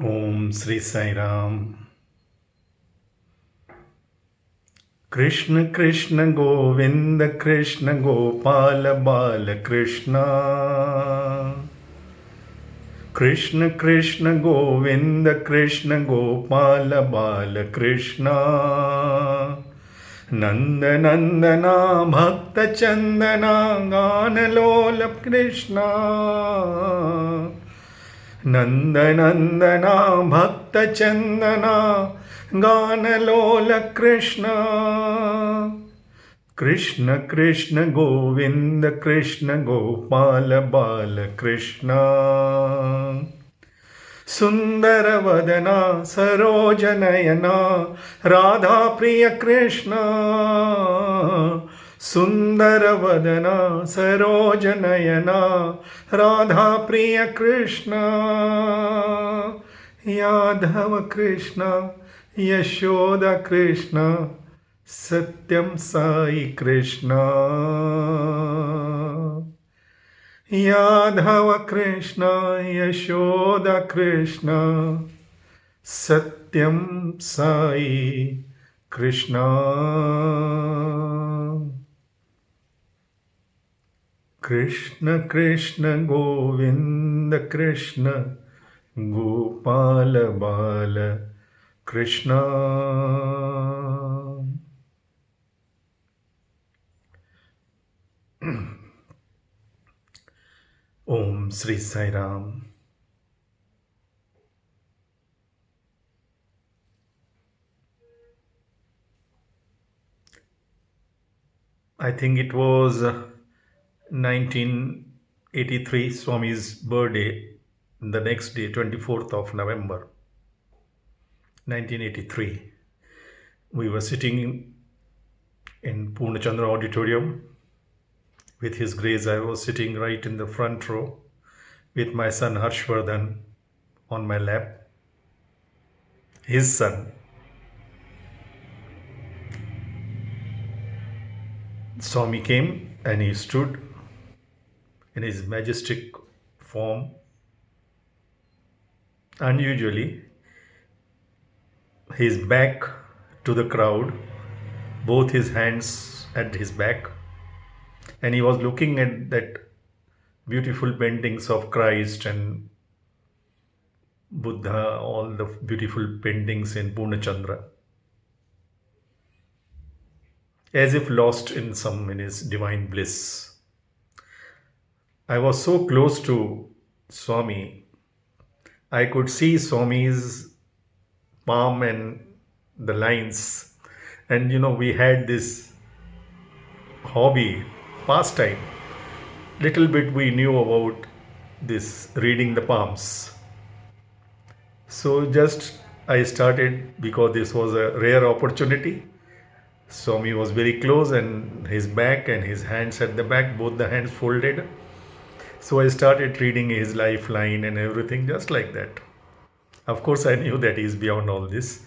Om Sri Sai Ram. Krishna Krishna Govinda Krishna Gopala Bala Krishna. Krishna Krishna Govinda Krishna Gopala Bala Krishna. Nanda Nandana Bhakta Chandana Ganalola Krishna. नंदनंदना भक्त चंदना गानलोल कृष्ण कृष्ण कृष्ण गोविंद कृष्ण गोपाल बाल कृष्ण सुंदर वदना सरोजनयना राधा प्रिय कृष्ण सुंदर वदना सरोजनयना राधा प्रिय कृष्ण यादव कृष्ण यशोदा कृष्ण सत्यम साई कृष्ण यादव कृष्ण यशोदा कृष्ण सत्यम साई कृष्ण कृष्ण कृष्ण गोविंद कृष्ण गोपाल बाल कृष्ण ओम Shri Sai Ram. I think it was 1983 Swami's birthday, the next day, 24th of November 1983. We were sitting in Purnachandra Auditorium. With his grace, I was sitting right in the front row with my son Harshvardhan on my lap. His son. Swami came and he stood in his majestic form. Unusually, his back to the crowd, both his hands at his back, and he was looking at that beautiful paintings of Christ and Buddha, all the beautiful paintings in Purnachandra, as if lost in his divine bliss. I was so close to Swami, I could see Swami's palm and the lines. And we had this hobby, pastime. Little bit we knew about this reading the palms. So just I started because this was a rare opportunity. Swami was very close and his back and his hands at the back, both the hands folded. So I started reading his lifeline and everything just like that. Of course, I knew that he is beyond all this.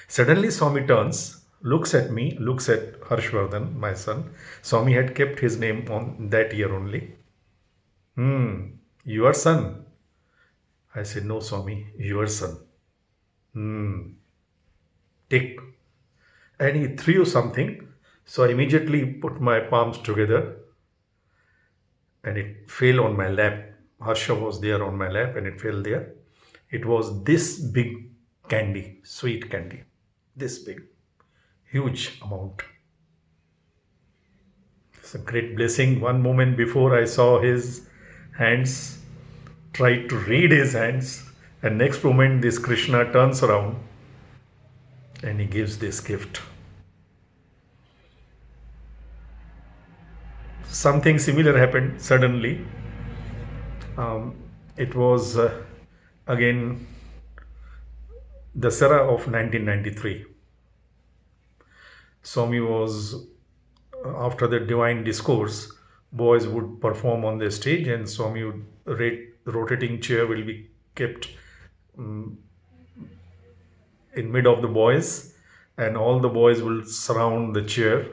Suddenly, Swami turns, looks at me, looks at Harshvardhan, my son. Swami had kept his name on that year only. Your son? I said, no, Swami, your son. Take. And he threw something. So I immediately put my palms together and it fell on my lap. Harsha was there on my lap and it fell there. It was this big candy, sweet candy, this big, huge amount. It's a great blessing. One moment before I saw his hands, tried to read his hands, and next moment this Krishna turns around and he gives this gift. Something similar happened suddenly. It was again Dasara of 1993. Swami was, after the divine discourse, boys would perform on the stage and Swami would, rotating chair will be kept in mid of the boys and all the boys will surround the chair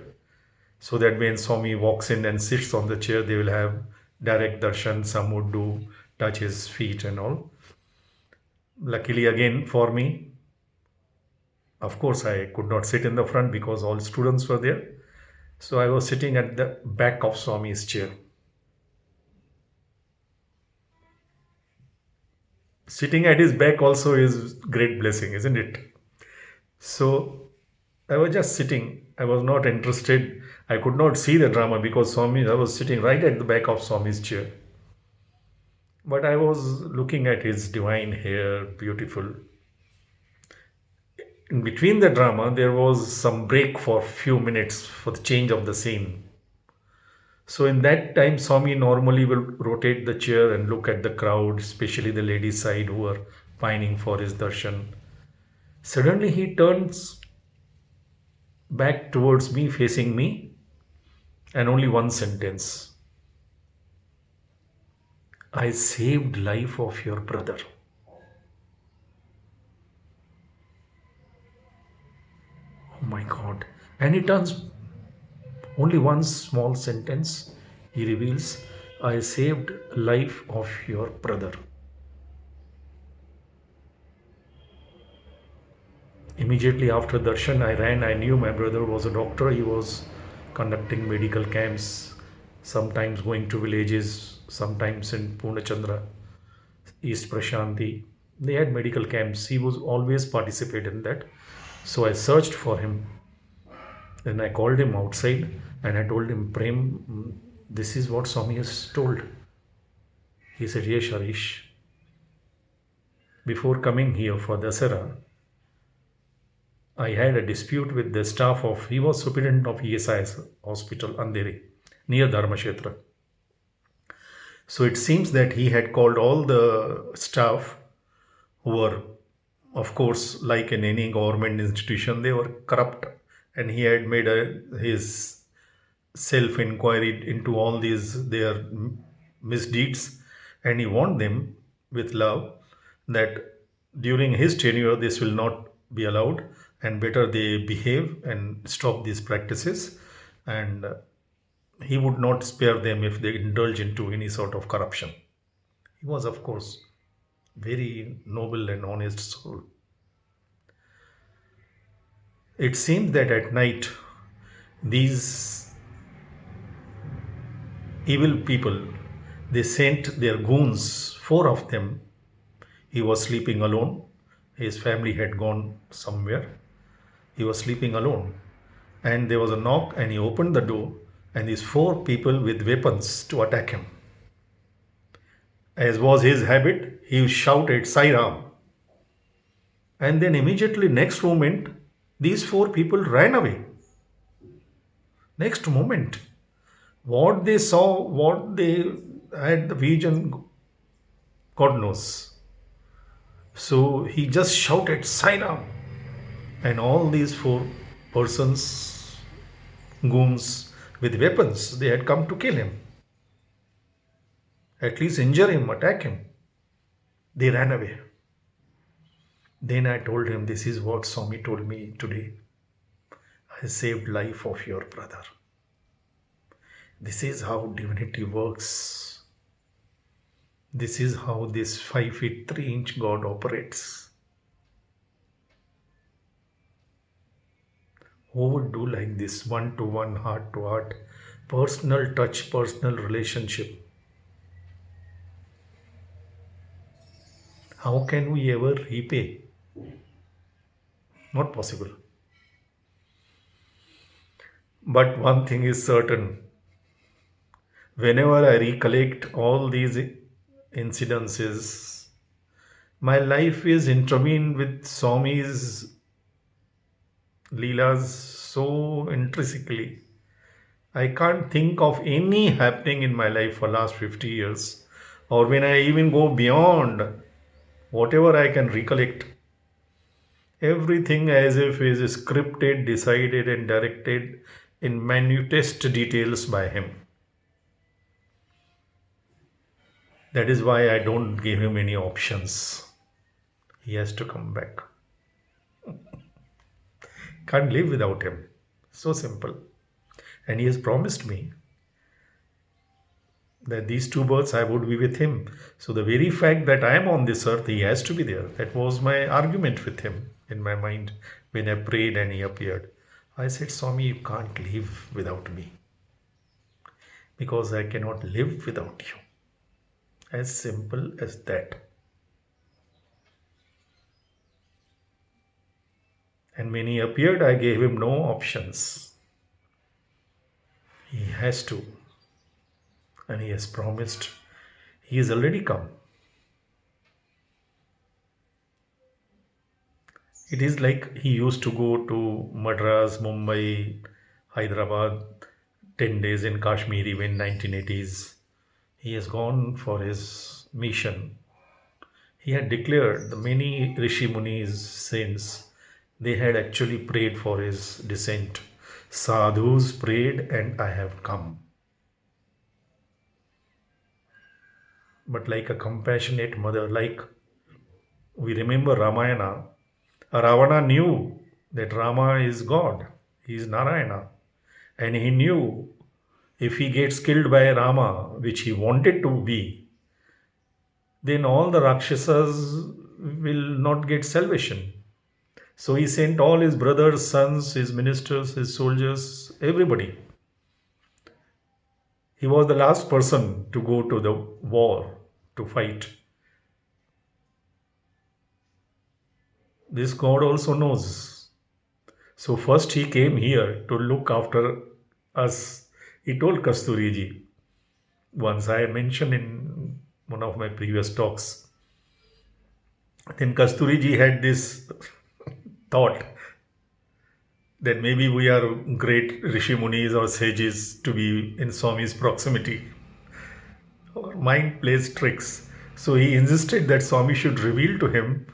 so that when Swami walks in and sits on the chair, they will have direct darshan. Some would do touch his feet and all. Luckily, again for me, of course, I could not sit in the front because all students were there. So I was sitting at the back of Swami's chair. Sitting at his back also is great blessing, isn't it? So I was just sitting. I was not interested. I could not see the drama because Swami, I was sitting right at the back of Swami's chair. But I was looking at his divine hair, beautiful. In between the drama, there was some break for few minutes for the change of the scene. So in that time, Swami normally will rotate the chair and look at the crowd, especially the ladies' side who are pining for his darshan. Suddenly he turns back towards me, facing me, and only one sentence. I saved life of your brother. Oh my God. And he turns only one small sentence. He reveals, I saved life of your brother. Immediately after darshan, I ran. I knew my brother was a doctor. He was conducting medical camps, sometimes going to villages, sometimes in Purnachandra, East Prashanti. They had medical camps. He was always participate in that. So I searched for him. Then I called him outside and I told him, Prem, this is what Swami has told. He said, yes, Harish. Before coming here for Dasara, I had a dispute with the staff of, he was superintendent of ESIS hospital, Andheri, near Dharmashetra. So it seems that he had called all the staff who were, of course, like in any government institution, they were corrupt. And he had made his self-inquiry into all these, their misdeeds. And he warned them with love that during his tenure, this will not be allowed and better they behave and stop these practices. And he would not spare them if they indulge into any sort of corruption. He was, of course, very noble and honest soul. It seemed that at night, these evil people, they sent their goons, four of them. He was sleeping alone. His family had gone somewhere. He was sleeping alone. And there was a knock and he opened the door and these four people with weapons to attack him. As was his habit, he shouted, Sai Ram. And then immediately next moment, these four people ran away. Next moment, what they saw, what they had the vision, God knows. So he just shouted, Sai Ram. And all these four persons, goons with weapons, they had come to kill him. At least injure him, attack him. They ran away. Then I told him, this is what Swami told me today. I saved life of your brother. This is how divinity works. This is how this 5 feet 3 inch God operates. Who would do like this, one to one, heart to heart, personal touch, personal relationship? How can we ever repay? Not possible. But one thing is certain. Whenever I recollect all these incidences, my life is intervened with Swami's Leelas so intrinsically. I can't think of any happening in my life for last 50 years, or when I even go beyond whatever I can recollect. Everything as if is scripted, decided, and directed in minutest details by him. That is why I don't give him any options. He has to come back. Can't live without him. So simple. And he has promised me that these two births I would be with him. So the very fact that I am on this earth, he has to be there. That was my argument with him in my mind when I prayed and he appeared. I said, Swami, you can't live without me because I cannot live without you. As simple as that. And when he appeared, I gave him no options. He has to. And he has promised. He has already come. It is like he used to go to Madras, Mumbai, Hyderabad, 10 days in Kashmir, even 1980s. He has gone for his mission. He had declared the many Rishi Munis, saints, they had actually prayed for his descent. Sadhus prayed and I have come. But like a compassionate mother, like we remember Ramayana, Ravana knew that Rama is God, he is Narayana. And he knew if he gets killed by Rama, which he wanted to be, then all the Rakshasas will not get salvation. So he sent all his brothers, sons, his ministers, his soldiers, everybody. He was the last person to go to the war to fight. This God also knows. So first he came here to look after us. He told Kasturiji once, I mentioned in one of my previous talks. Then Kasturiji had this thought that maybe we are great Rishi Munis or sages to be in Swami's proximity. Our mind plays tricks. So he insisted that Swami should reveal to him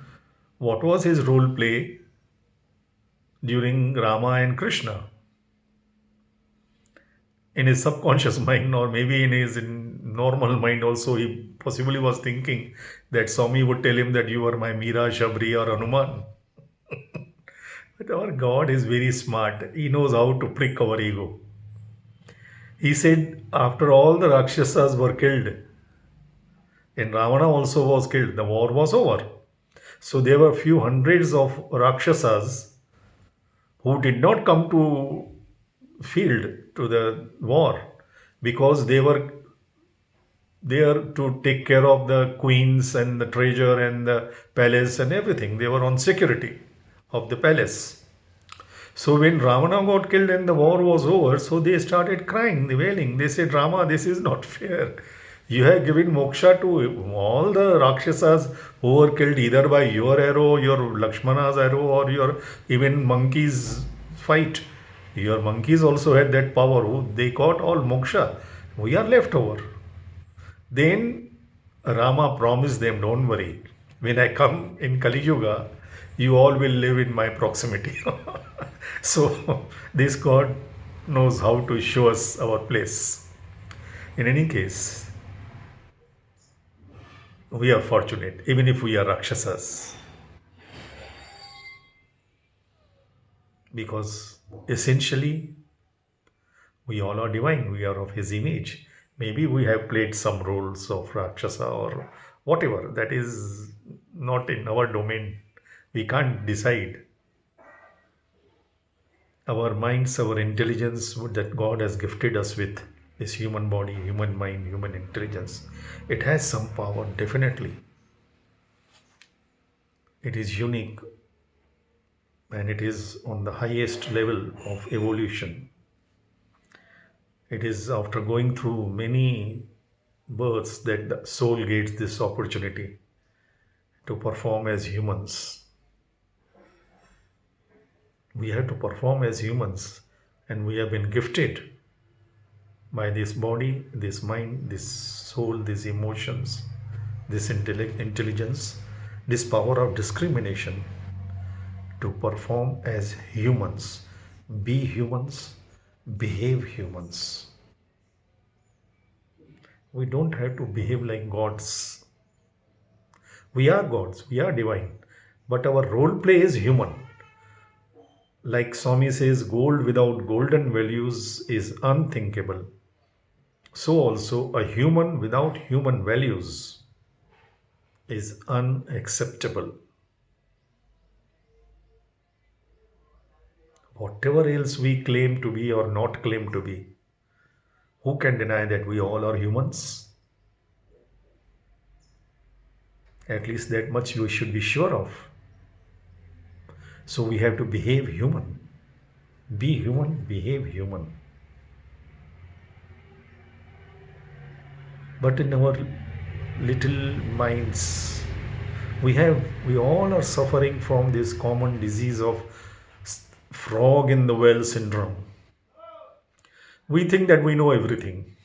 what was his role play during Rama and Krishna. In his subconscious mind, or maybe in his normal mind also, he possibly was thinking that Swami would tell him that you are my Meera, Shabri or Hanuman. But our God is very smart. He knows how to prick our ego. He said, after all the Rakshasas were killed, and Ravana also was killed, the war was over. So there were few hundreds of Rakshasas who did not come to field to the war because they were there to take care of the queens and the treasure and the palace and everything. They were on security of the palace. So when Ravana got killed and the war was over, so they started crying, wailing. They said, Rama, this is not fair. You have given moksha to all the Rakshasas who were killed either by your arrow, your Lakshmana's arrow, or your even monkey's fight. Your monkeys also had that power. They got all moksha. We are left over. Then Rama promised them, don't worry. When I come in Kali Yuga, you all will live in my proximity. So this God knows how to show us our place. In any case, we are fortunate, even if we are Rakshasas. Because essentially, we all are divine, we are of His image. Maybe we have played some roles of Rakshasa or whatever, that is not in our domain. We can't decide. Our minds, our intelligence that God has gifted us with, this human body, human mind, human intelligence, it has some power, definitely. It is unique and it is on the highest level of evolution. It is after going through many births that the soul gets this opportunity to perform as humans. We have to perform as humans, and we have been gifted by this body, this mind, this soul, these emotions, this intelligence, this power of discrimination to perform as humans, be humans, behave humans. We don't have to behave like gods. We are gods, we are divine, but our role play is human. Like Swami says, gold without golden values is unthinkable. So also a human without human values is unacceptable. Whatever else we claim to be or not claim to be, who can deny that we all are humans? At least that much we should be sure of. So we have to behave human. Be human, behave human. But in our little minds, we all are suffering from this common disease of frog in the well syndrome. We think that we know everything.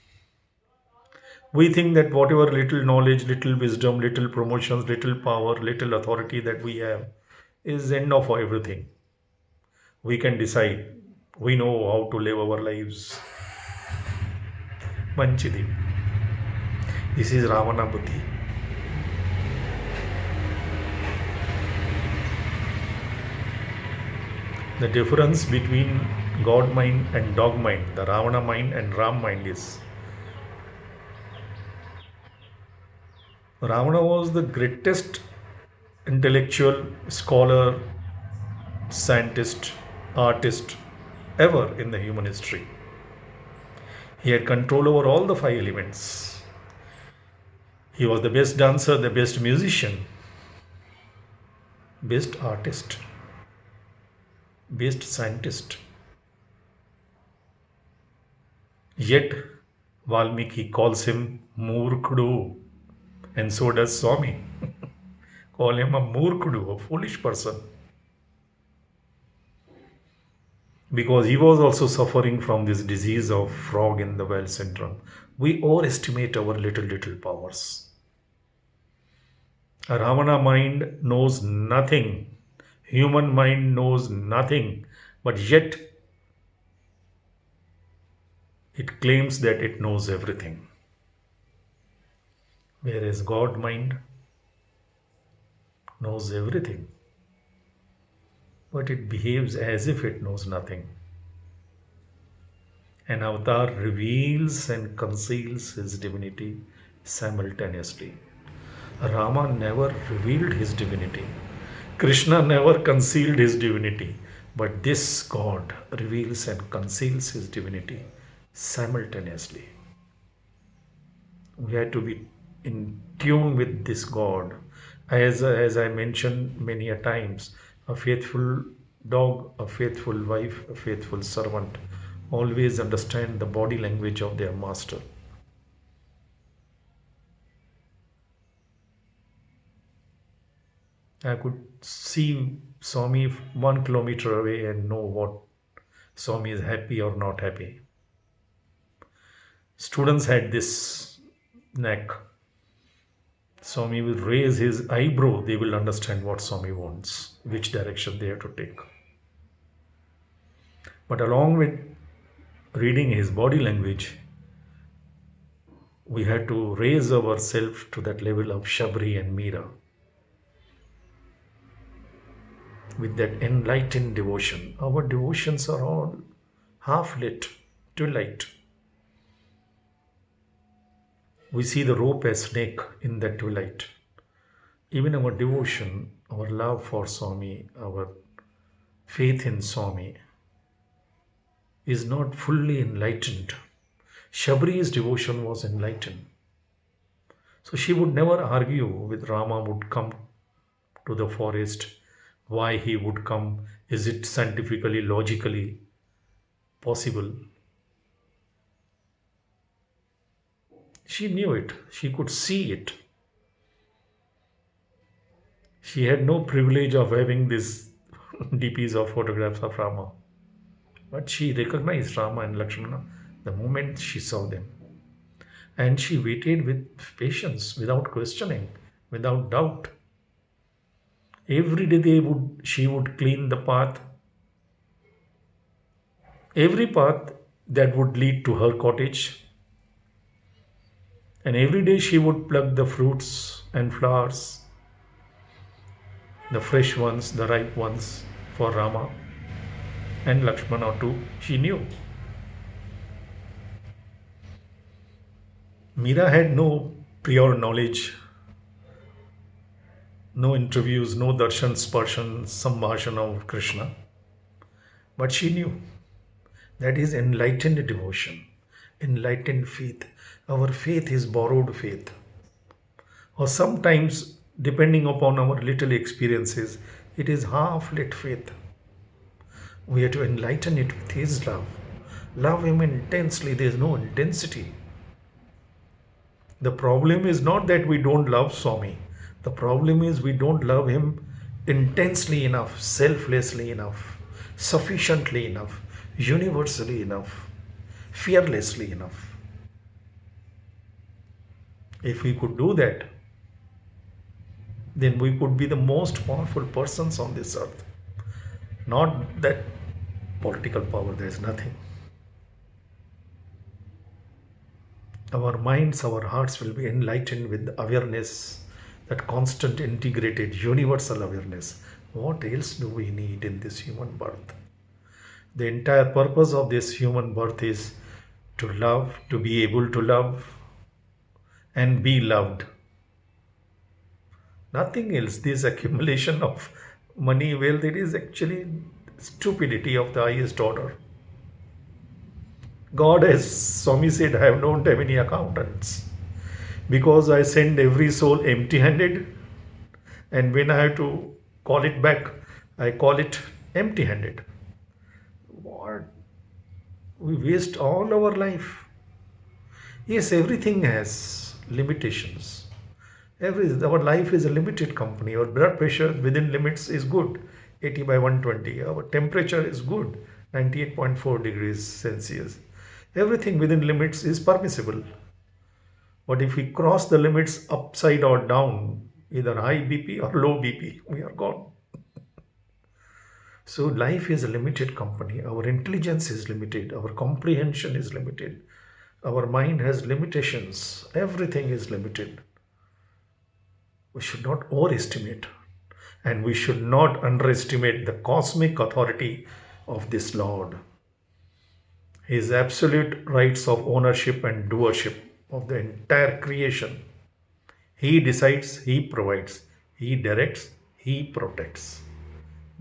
We think that whatever little knowledge, little wisdom, little promotions, little power, little authority that we have is enough for everything. We can decide. We know how to live our lives. Manchidi. This is Ravana Buddhi. The difference between God mind and dog mind, the Ravana mind and Ram mind is Ravana was the greatest intellectual, scholar, scientist, artist ever in the human history. He had control over all the five elements. He was the best dancer, the best musician, best artist, best scientist. Yet Valmiki calls him Murkhudu, and so does Swami. Call him a Murkhudu, a foolish person. Because he was also suffering from this disease of frog in the well syndrome. We overestimate our little powers. A Ravana mind knows nothing. Human mind knows nothing. But yet, it claims that it knows everything. Whereas God mind knows everything. But it behaves as if it knows nothing. An avatar reveals and conceals his divinity simultaneously. Rama never revealed his divinity. Krishna never concealed his divinity. But this God reveals and conceals his divinity simultaneously. We have to be in tune with this God. As I mentioned many a times, a faithful dog, a faithful wife, a faithful servant always understand the body language of their master. I could see Swami 1 kilometer away and know what Swami is happy or not happy. Students had this knack. Swami will raise his eyebrow, they will understand what Swami wants, which direction they have to take. But along with reading his body language, we had to raise ourselves to that level of Shabri and Meera with that enlightened devotion. Our devotions are all half lit, twilight. We see the rope as snake in that twilight. Even our devotion, our love for Swami, our faith in Swami is not fully enlightened. Shabri's devotion was enlightened. So she would never argue with Rama would come to the forest, why he would come, is it scientifically, logically possible? She knew it, she could see it. She had no privilege of having these DPs or photographs of Rama. But she recognized Rama and Lakshmana the moment she saw them. And she waited with patience, without questioning, without doubt. Every day she would clean the path. Every path that would lead to her cottage. And every day she would pluck the fruits and flowers, the fresh ones, the ripe ones for Rama and Lakshmana too. She knew. Meera had no prior knowledge, no interviews, no darshan, sparshan, sambhashan of Krishna, but she knew that is enlightened devotion, enlightened faith. Our faith is borrowed faith, or sometimes, depending upon our little experiences, it is half lit faith. We have to enlighten it with His love. Love Him intensely. There is no intensity. The problem is not that we don't love Swami. The problem is we don't love Him intensely enough, selflessly enough, sufficiently enough, universally enough, fearlessly enough. If we could do that, then we could be the most powerful persons on this earth. Not that political power, there is nothing. Our minds, our hearts will be enlightened with awareness, that constant, integrated, universal awareness. What else do we need in this human birth? The entire purpose of this human birth is to love, to be able to love, and be loved. Nothing else. This accumulation of money, wealth, it is actually stupidity of the highest order. God, as Swami said, I don't have any accountants because I send every soul empty handed, and when I have to call it back, I call it empty handed. What? We waste all our life. Yes, everything has limitations. Our life is a limited company. Our blood pressure within limits is good, 80 by 120. Our temperature is good, 98.4 degrees Celsius. Everything within limits is permissible. But if we cross the limits upside or down, either high BP or low BP, we are gone. So life is a limited company. Our intelligence is limited. Our comprehension is limited. Our mind has limitations. Everything is limited. We should not overestimate, and we should not underestimate the cosmic authority of this Lord. His absolute rights of ownership and doership of the entire creation. He decides, He provides, He directs, He protects.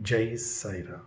Jai Sai Ram.